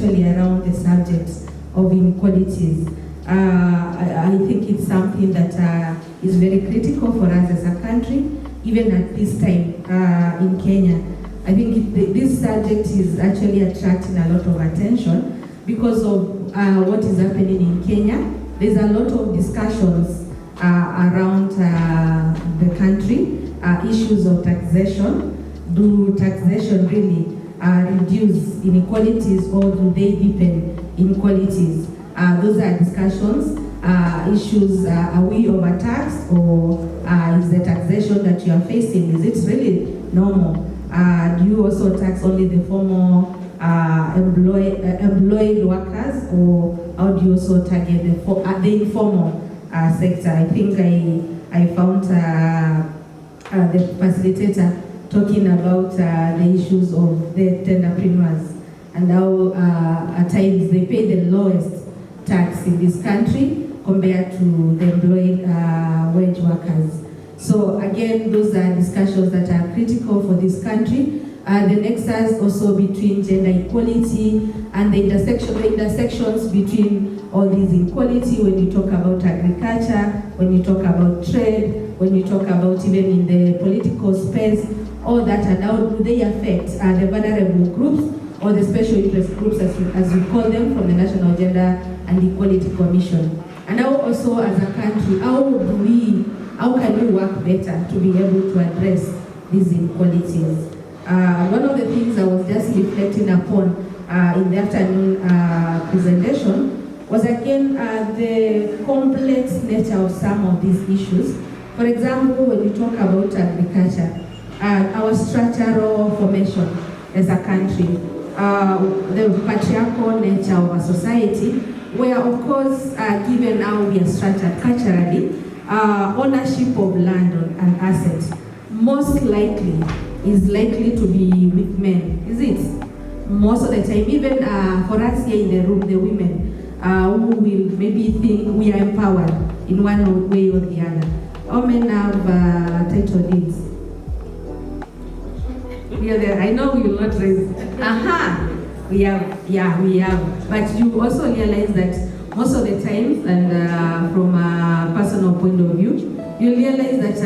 actually around the subject of inequalities. I think it's something that is very critical for us as a country, even at this time in Kenya. I think this subject is actually attracting a lot of attention because of what is happening in Kenya. There's a lot of discussions around the country, issues of taxation. Do taxation really reduce inequalities, or do they deepen inequalities? Those are discussions, issues. Are we overtaxed, or is the taxation that you are facing, is it really normal? Do you also tax only the formal employed workers, or how do you also target the informal sector? I think I found the facilitator talking about the issues of the entrepreneurs and how at times they pay the lowest tax in this country compared to the employed wage workers. So again, those are discussions that are critical for this country. The nexus also between gender equality and the intersections between all these inequality, when you talk about agriculture, when you talk about trade, when you talk about even in the political space, all that, and how do they affect the vulnerable groups or the special interest groups, as we call them, from the National Gender and Equality Commission. And how also as a country, how can we work better to be able to address these inequalities? One of the things I was just reflecting upon in the afternoon presentation was again the complex nature of some of these issues. For example, when you talk about agriculture, our structural formation as a country, the patriarchal nature of our society, where of course, given how we are structured culturally, ownership of land and assets most likely is likely to be with men, is it? Most of the time, even for us here in the room, the women who will maybe think we are empowered in one way or the other. How many have title deeds? I know we will not raise. We have. But you also realize that most of the times, and from a personal point of view, you realize that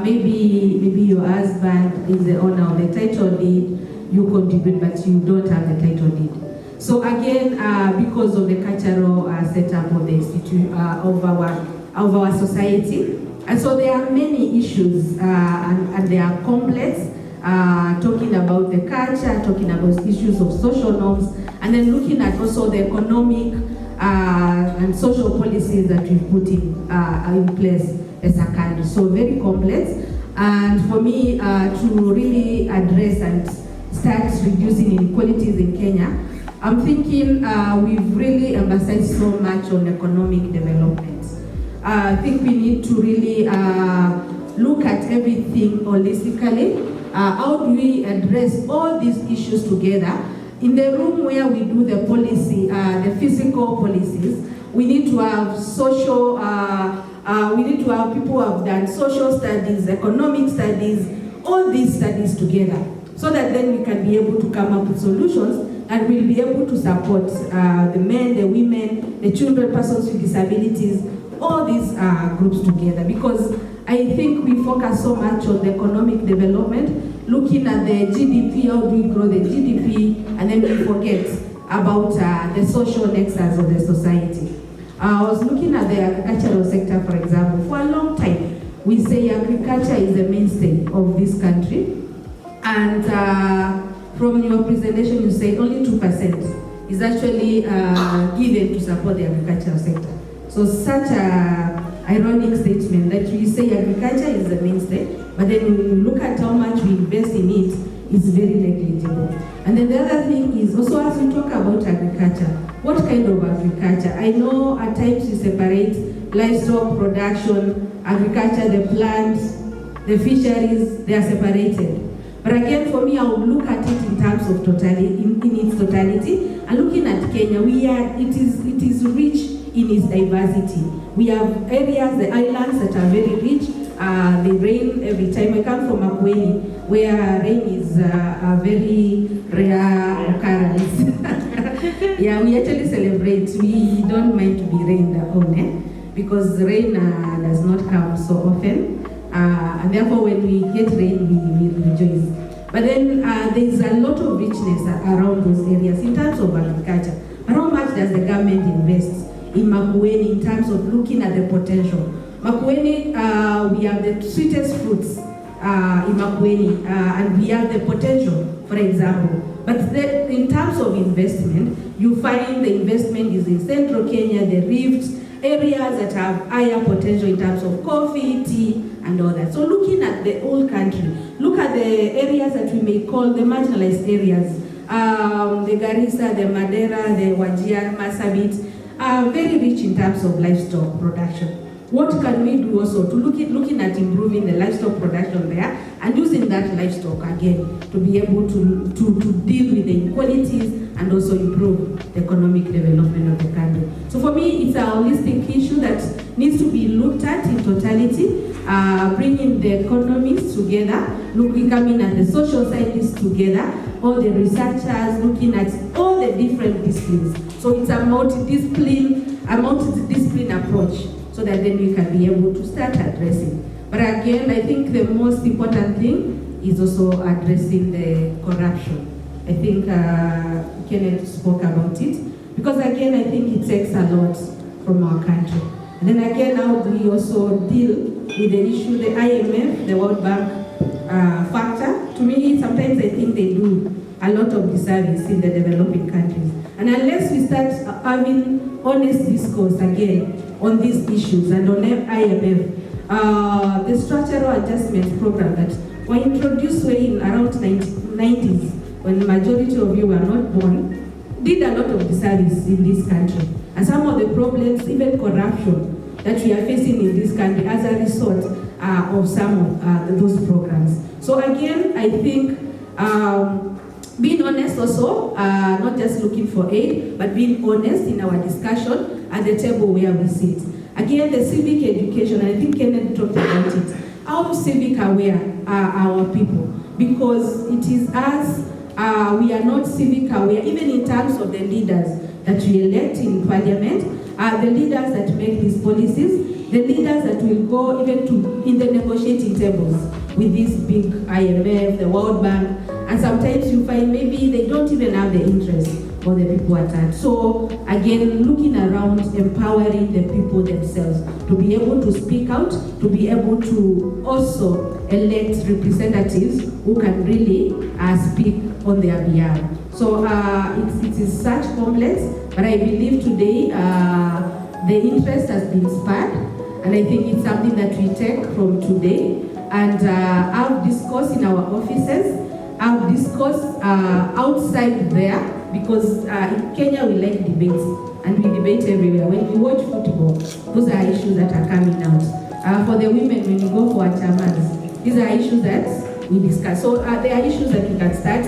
maybe your husband is the owner of the title deed, you contribute, but you don't have the title deed. So again, because of the cultural setup of the institute of our society, and so there are many issues, and they are complex. Talking about the culture, talking about issues of social norms, and then looking at also the economic and social policies that we've put in place as a country. So very complex, and for me to really address and start reducing inequalities in Kenya, I'm thinking we've really emphasized so much on economic development. I think we need to really look at everything holistically. How do we address all these issues together? In the room where we do the policy, the physical policies, we need to have social, we need to have people who have done social studies, economic studies, all these studies together, so that then we can be able to come up with solutions and we'll be able to support the men, the women, the children, persons with disabilities, all these groups together. Because I think we focus so much on the economic development, looking at the GDP, how do we grow the GDP, and then we forget about the social nexus of the society. I was looking at the agricultural sector, for example. For a long time, we say agriculture is the mainstay of this country, and from your presentation, you say only 2% is actually given to support the agricultural sector. So such a ironic statement that you say agriculture is the mainstay, but then when you look at how much we invest in it, it's very negligible. And then the other thing is also, as we talk about agriculture, what kind of agriculture? I know at times you separate livestock production, agriculture, the plants, the fisheries, they are separated. But again, for me, I would look at it in terms of totality, in its totality. And looking at Kenya, it is rich in its diversity. We have areas, the islands, that are very rich. They rain every time. I come from Makueni, where rain is a very rare occurrence. Yeah, we actually celebrate. We don't mind to be rained on, because rain does not come so often. And therefore, when we get rain, we rejoice. But then there's a lot of richness around those areas in terms of agriculture. But how much does the government invest in Makueni in terms of looking at the potential? Makueni, we have the sweetest fruits in Makueni, and we have the potential, for example. But in terms of investment, you find the investment is in central Kenya, the rifts, areas that have higher potential in terms of coffee, tea, and all that. So looking at the whole country, look at the areas that we may call the marginalized areas, the Garissa, the Madera, the Wajir, Marsabit, are very rich in terms of livestock production. What can we do also to looking at improving the livestock production there and using that livestock again to be able to deal with the inequalities and also improve the economic development of the country. So for me, it's a holistic issue that needs to be looked at in totality, bringing the economists together, coming at the social scientists together, all the researchers, looking at all the different disciplines. So it's a multidiscipline approach, so that then we can be able to start addressing. But again, I think the most important thing is also addressing the corruption. I think Kenneth spoke about it, because again, I think it takes a lot from our country. And then again, how do we also deal with the issue, the IMF, the World Bank factor? To me, sometimes I think they do a lot of disservice in the developing countries. And unless we start having honest discourse again on these issues and on IMF, the structural adjustment program that were introduced in around 90s, when the majority of you were not born, did a lot of disservice in this country. And some of the problems, even corruption, that we are facing in this country as a result of some of those programs. So again, I think being honest also, not just looking for aid, but being honest in our discussion at the table where we sit. Again, the civic education, and I think Kenneth talked about it. How civic aware are our people? Because it is us, we are not civic aware, even in terms of the leaders that we elect in parliament, the leaders that make these policies, the leaders that will go even to in the negotiating tables with this big IMF, the World Bank, and sometimes you find maybe they don't even have the interest for the people at hand. So again, looking around, empowering the people themselves to be able to speak out, to be able to also elect representatives who can really speak on their behalf. So it is such complex, but I believe today the interest has been sparked, and I think it's something that we take from today and have discourse in our offices, have discourse outside there, because in Kenya we like debates, and we debate everywhere. When we watch football, those are issues that are coming out. For the women, when we go for our chairmans, these are issues that we discuss. So there are issues that we can start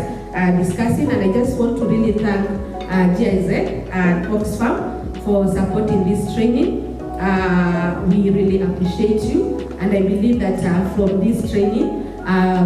discussing, and I just want to really thank GIZ and Oxfam for supporting this training. We really appreciate you, and I believe that from this training,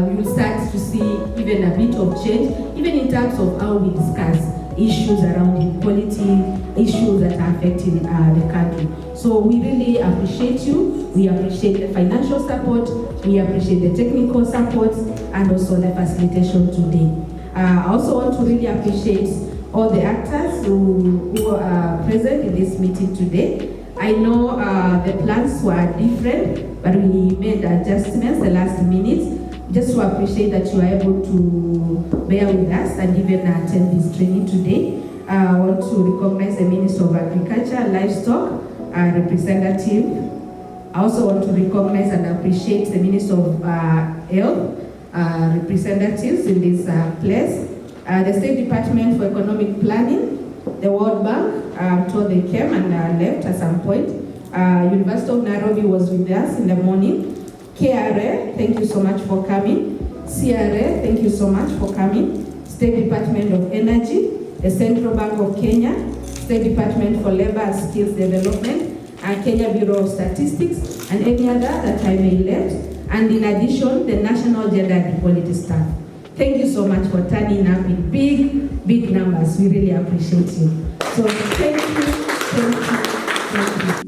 we will start to see even a bit of change, even in terms of how we discuss issues around equality, issues that are affecting the country. So we really appreciate you. We appreciate the financial support, we appreciate the technical support, and also the facilitation today. I also want to really appreciate all the actors who are present in this meeting today. I know the plans were different, but we made adjustments the last minute, just to appreciate that you are able to bear with us and even attend this training today. I want to recognize the Minister of Agriculture, Livestock, representative. I also want to recognize and appreciate the Minister of Health, representatives in this place. The State Department for Economic Planning, the World Bank, I'm told they came and left at some point. University of Nairobi was with us in the morning. KRA, thank you so much for coming. CRA, thank you so much for coming. State Department of Energy, the Central Bank of Kenya, State Department for Labor and Skills Development, and Kenya Bureau of Statistics, and any other that I may left. And in addition, the National Gender and Equality staff. Thank you so much for turning up in big numbers. We really appreciate you. So thank you.